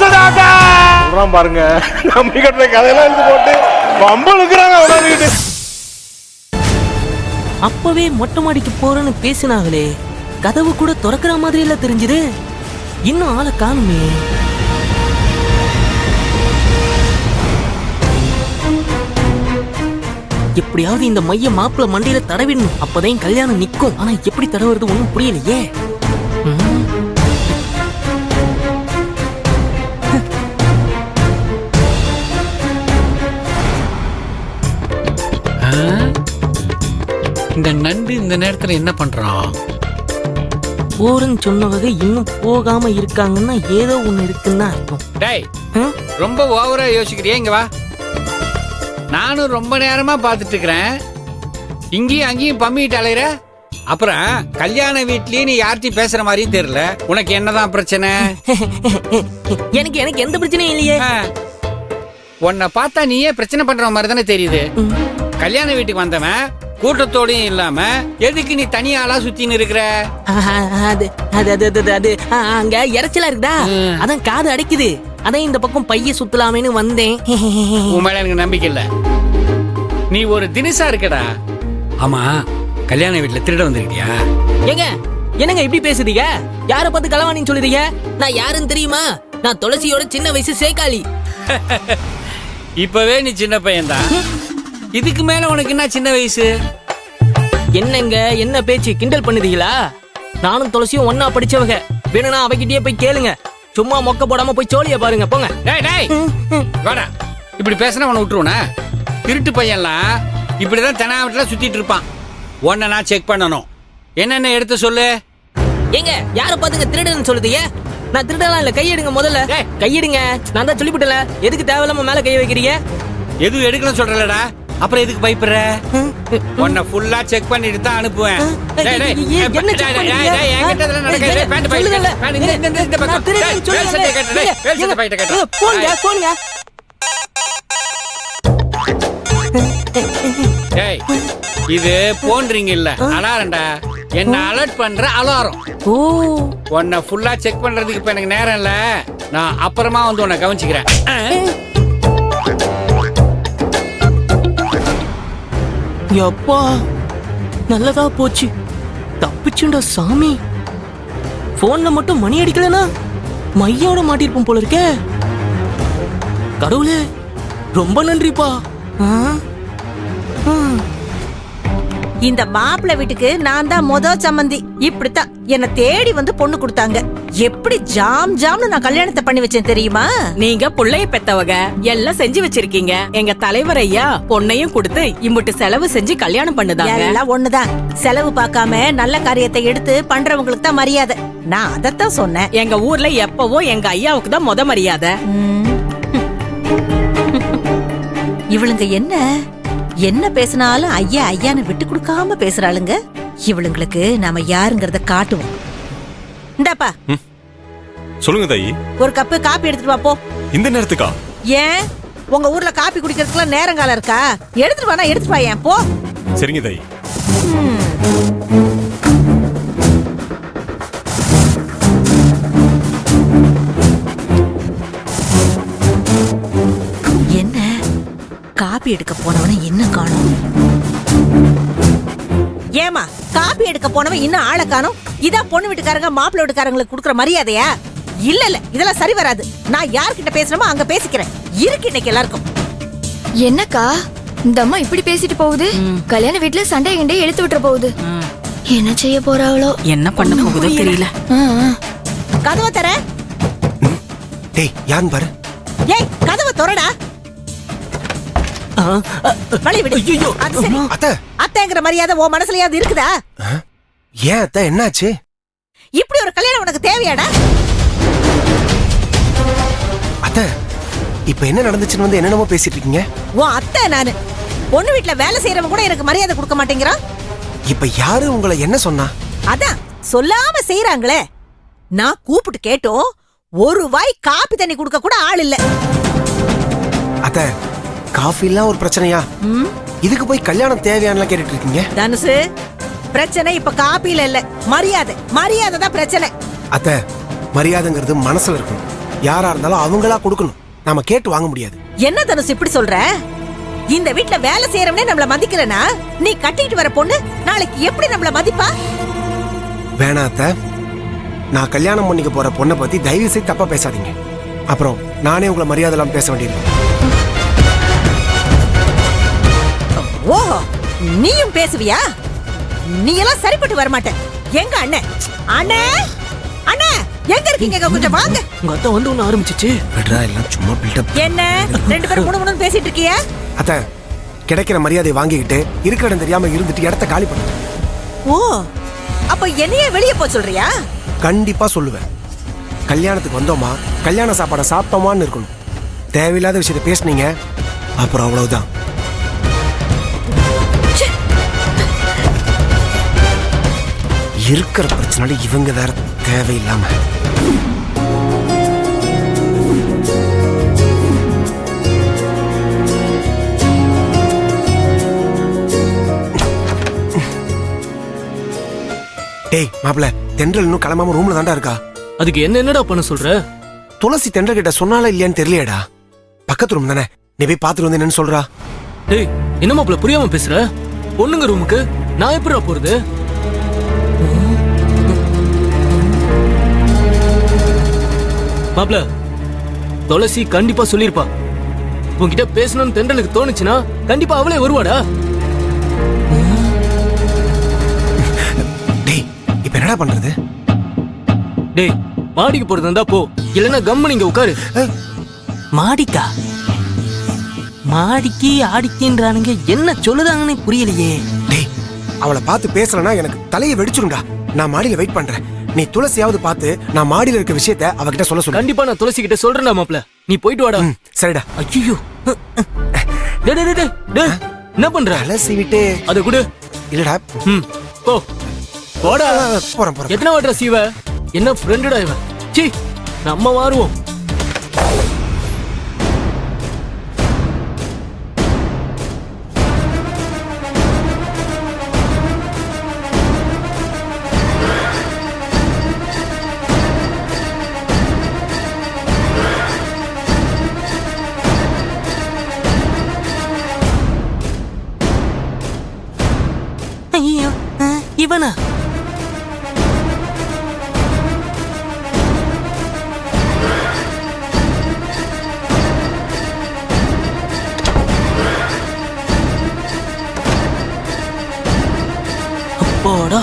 சொல்றான் பாருங்க. நம்பி கட்டுற கதையெல்லாம் எடுத்து போட்டு பம்பளுக்குறாங்க உடனே. அப்பவே மொட்டை மாடிக்கு போறேன்னு பேசினாங்களே, கதவு கூட திறக்கிற மாதிரி எல்லாம் தெரிஞ்சுது. இன்னும் ஆளை காணுமே. எப்படியாவது இந்த மைய மாப்பிள்ள மண்டையில தடவிடணும், அப்பதான் கல்யாணம் நிக்கும். ஆனா எப்படி தடவுறது ஒண்ணும் புரியலையே. இந்த நண்டு இந்த நேரத்துல என்ன பண்றான்? போறன்னு சொன்னவங்க இன்னும் போகாம இருக்காங்கன்னா ஏதோ ஒண்ணு இருக்குன்னு அர்த்தம். டேய், ரொம்ப ஓவரா யோசிக்கிறியா? இங்க வா. நானும் ரொம்ப நேரமா பாத்துட்டு இருக்கிறேன். இங்கேயும் அங்கேயும் பம்மிட்டு அலையிற. அப்புறம் கல்யாண வீட்லயே நீ யார்ட்டையும் பேசுற மாதிரியும் தெரியல. உனக்கு என்னதான் பிரச்சனை? எனக்கு எனக்கு எந்த பிரச்சனையும் இல்லையே. உன்னை பார்த்தா நீயே பிரச்சனை பண்ற மாதிரி தானே தெரியுது. கல்யாண வீட்டுக்கு வந்தவன் கூட்டத்தோடையும் இல்லாம எதுக்கு நீ தனியாளா சுத்தின்னு இருக்கிற? அது அது அது அது அது அங்க இறைச்சலா இருக்குதா, அதான் காது அடைக்குது. அதான் இந்த பக்கம் பைய சுத்தலாமேன்னு வந்தேன். உன் மேல எனக்கு நம்பிக்கை இல்ல. நீ ஒரு தினசா இருக்கடா. ஆமா, கல்யாண வீட்டுல திருட வந்திருக்கியா? ஏங்க என்னங்க இப்படி பேசுறீங்க? யார பார்த்து களவாணின்னு சொல்லுறீங்க? நான் யாருன்னு தெரியுமா? நான் துளசியோட சின்ன வயசு சேக்காளி. இப்பவே நீ சின்ன பையன்தான். இதுக்கு மேல உனக்கு என்ன சின்ன வயசு? என்னங்க என்ன பேச்சு, கிண்டல் பண்ணுதீங்களா? நானும் துளசியும் ஒன்னா படிச்சவங்க. வேணும்னா அவகிட்டயே போய் கேளுங்க. சும்மா மொக்க போடாம போய் சோழிய பாருங்க, போங்க. டேய் டேய், வாடா. இப்படி பேசினா உன்னை விட்டுருவனா? திருட்டு பையன்லாம் இப்படிதான் தெனாவட்டில சுத்திட்டு இருப்பான். உன்னை நான் செக் பண்ணணும். என்னென்ன எடுத்து சொல்லு. ஏங்க யார பாத்துங்க திருடன்னு சொல்லுதீங்க? நான் திருடலாம் இல்ல, கையெடுங்க முதல்ல. கையெடுங்க, நான் தான் சொல்லிவிட்டல. எதுக்கு தேவையில்லாம மேல கைய வைக்கிறீங்க? எதுவும் எடுக்கணும் சொல்றலடா, அப்புறம் எதுக்கு பயப்படுற? உன்னை ஃபுல்லா செக் பண்ணிட்டு தான் அனுப்புவேன். இது போன்றீங்க இல்ல, அலாரம்டா. என்ன அலர்ட் பண்ற அலாரம். உன்னை ஃபுல்லா செக் பண்றதுக்கு இப்ப எனக்கு நேரம் இல்ல. நான் அப்புறமா வந்து உன்னை கவனிச்சுக்கிறேன். எப்பா நல்லதா போச்சு, தப்பிச்சுண்டா சாமி. போன்ல மட்டும் மணி அடிக்கலனா மையோட மாட்டிருப்போம் போல இருக்கே. கடவுளே ரொம்ப நன்றிப்பா. இந்த மாப்பிள்ள வீட்டுக்கு நான் தான் முதல் சம்மந்தி. இப்படித்தான் என்ன தேடி வந்து பொண்ணு கொடுத்தாங்க. எப்படி ஜாம் ஜாம்னு நான் கல்யாணத்தை பண்ணி வச்சேன் தெரியுமா? நீங்க புள்ளைய பெத்தவங்க எல்லாம் செஞ்சு வச்சிருக்கீங்க. எங்க தலைவர் ஐயா பொண்ணையும் கொடுத்து இம்புட்டு செலவு செஞ்சு கல்யாணம் பண்ணுதாங்க. எல்லாம் ஒண்ணுதான். செலவு பார்க்காம நல்ல காரியத்தை எடுத்து பண்றவங்களுக்கு தான் மரியாதை. நான் அதத்தான் சொன்னேன். எங்க ஊர்ல எப்பவும் எங்க ஐயாவுக்கு தான் முத மரியாதை. இவளுங்க என்ன பேசினாலும் ஐயா ஐயான்னு விட்டு கொடுக்காம பேசுறாளுங்க. இவளுங்களுக்கு நாம யாருங்கறத காட்டுவோம். இந்தாப்பா சொல்லுங்க தாயி. ஒரு கப்பு காப்பி எடுத்துட்டு வா போ. இந்த நேரத்துக்கா? ஏன் உங்க ஊர்ல காப்பி குடிக்கிறதுக்குலாம் நேரங்காலம் இருக்கா? எடுத்துட்டு வானா எடுத்துட்டு வா. ஏன் போ. சரிங்க தாயி. என்ன காப்பி எடுக்க போனவன இன்னும் காணோம்? ஏமா காப்பி எடுக்க போனவன் இன்னும் ஆளை காணோம்? இதான் பொண்ணு வீட்டுக்காரங்க மாப்பிள்ளை வீட்டுக்காரங்களுக்கு கொடுக்குற மரியாதையா? இல்ல இல்ல, இதெல்லாம் சரி வராது. நான் யார்கிட்ட பேசுறமோ அங்க பேசிக்கிறேன். இருக்கு இன்னைக்கு எல்லாருக்கும். என்னக்கா இந்த அம்மா இப்படி பேசிட்டு போகுது? கல்யாண வீட்டுல சண்டை கிண்டே எடுத்து விட்டுற போகுது. என்ன செய்ய போறாவளோ, என்ன பண்ண போகுதோ தெரியல. கதவை தர. டேய் யான் பாரு. ஏய் கதவை திறடா. வழி விடு. அது சரி. அத்தை அத்தைங்கிற மரியாதை உன் மனசுலயாவது இருக்குதா? ஏன் அத்தை என்னாச்சு? இப்படி ஒரு கல்யாணம் உனக்கு தேவையாடா? அத்தை இப்ப என்ன நடந்துச்சுன்னு வந்து என்னென்னமோ பேசிட்டு இருக்கீங்க. உன் அத்தை நானு. பொண்ணு வீட்டுல வேலை செய்யறவங்க கூட எனக்கு மரியாதை கொடுக்க மாட்டேங்கிறான். இப்ப யாரு உங்களை என்ன சொன்னா? அதான் சொல்லாம செய்யறாங்களே. நான் கூப்பிட்டு கேட்டோம், ஒரு வாய் காப்பி தண்ணி கொடுக்க கூட ஆள் இல்ல. அத்தை காஃபி எல்லாம் ஒரு பிரச்சனையா? இதுக்கு போய் கல்யாணம் தேவையான கேட்டுட்டு இருக்கீங்க. தனுசு, பிரச்சனை இப்ப காப்பில இல்ல, மரியாதை. மரியாதை தான் பிரச்சனை. அத்தை மரியாதைங்கிறது மனசுல இருக்கும். யாரா இருந்தாலும் அவங்களா கொடுக்கணும், நாம கேட்டு வாங்க முடியாது. என்ன தனுஷ் இப்படி சொல்ற? இந்த வீட்ல வேலை செய்யறவனே நம்மள மதிக்கலனா நீ கட்டிட்டு வர பொண்ணு நாளைக்கு எப்படி நம்மள மதிப்பா? வேணா அத்தை, நான் கல்யாணம் பண்ணிக்க போற பொண்ணை பத்தி தயவு செய்து தப்பா பேசாதீங்க. அப்புறம் நானே உங்களை மரியாதை இல்லாம பேச வேண்டியிருக்கும். ஓஹோ, நீயும் பேசுவியா? நீ எல்லாம் சரிப்பட்டு வர மாட்ட. எங்க அண்ணன்? அண்ணே, அண்ணே எங்க இருக்கீங்க? கொஞ்சம் வாங்க. உங்க அத்தை வந்து ஒண்ணு ஆரம்பிச்சிச்சு. விட்றா, எல்லாம் சும்மா பில்டப். என்ன ரெண்டு பேரும் முணுமுணுன்னு பேசிட்டு இருக்கீங்க? அத்தை, கிடைக்கிற மரியாதையை வாங்கிக்கிட்டு இருக்கிற இடம் தெரியாம இருந்துட்டு இடத்த காலி பண்ணு. ஓ, அப்ப என்னையே வெளியே போ சொல்றியா? கண்டிப்பா சொல்லுவேன். கல்யாணத்துக்கு வந்தோமா, கல்யாண சாப்பாடை சாப்பிட்டோமான்னு இருக்கணும். தேவையில்லாத விஷயத்தை பேசுனீங்க, அப்புறம் அவ்வளவுதான். இருக்கிற பிரச்சனை இவங்க வேற தேவையில்லாம. டேய் மாப்பிள்ள, தென்றல் இன்னும் கிளம்பாம ரூம்ல தான்டா இருக்கா. அதுக்கு என்னடா பண்ண சொல்ற? துளசி தென்றல் கிட்ட சொன்னாலா இல்லையான்னு தெரியலையடா. பக்கத்து ரூம் தானே, நீ போய் பாத்துட்டு வந்து என்னன்னு சொல்றா. டேய், என்ன மாப்பிள்ள புரியாம பேசுற? பொண்ணுங்க ரூமுக்கு நான் எப்படிடா போறது? மாப்பிள்ள, துளசி கண்டிப்பா சொல்லிருப்பா. உன்கிட்ட பேசணும்னு தென்றலுக்கு தோணுச்சுன்னா கண்டிப்பா அவளே வருவாடா. டேய், இப்ப என்னடா பண்றது? டேய், மாடிக்கு போறது இருந்தா போ, இல்லன்னா கம்மு நீங்க உட்காரு. மாடிக்கா? மாடிக்கு ஆடிக்கின்றானுங்க, என்ன சொல்லுதாங்கன்னு புரியலையே. டேய், அவளை பார்த்து பேசலனா எனக்கு தலையை வெடிச்சிரும்டா. நான் மாடியில வெயிட் பண்றேன். நீ துளசியாவது பார்த்து நான் மாடியில இருக்க விஷயத்த அவகிட்ட சொல்ல சொல்லு. கண்டிப்பா நான் துளசி கிட்ட சொல்றேன்டா மாப்ள. நீ போயிட்டு வாடா. சரிடா. ஐயோ, டேய் டேய் டேய் டேய், என்ன பண்ற? அலசி விட்டு அது குடு. இல்லடா. போ போடா. போறேன் போறேன். எத்தனை வாட்ற சீவ? என்ன ஃப்ரெண்டுடா இவன். சீ, நம்ம வாருவோம். ஐயோ, இவனா? அப்பாடா.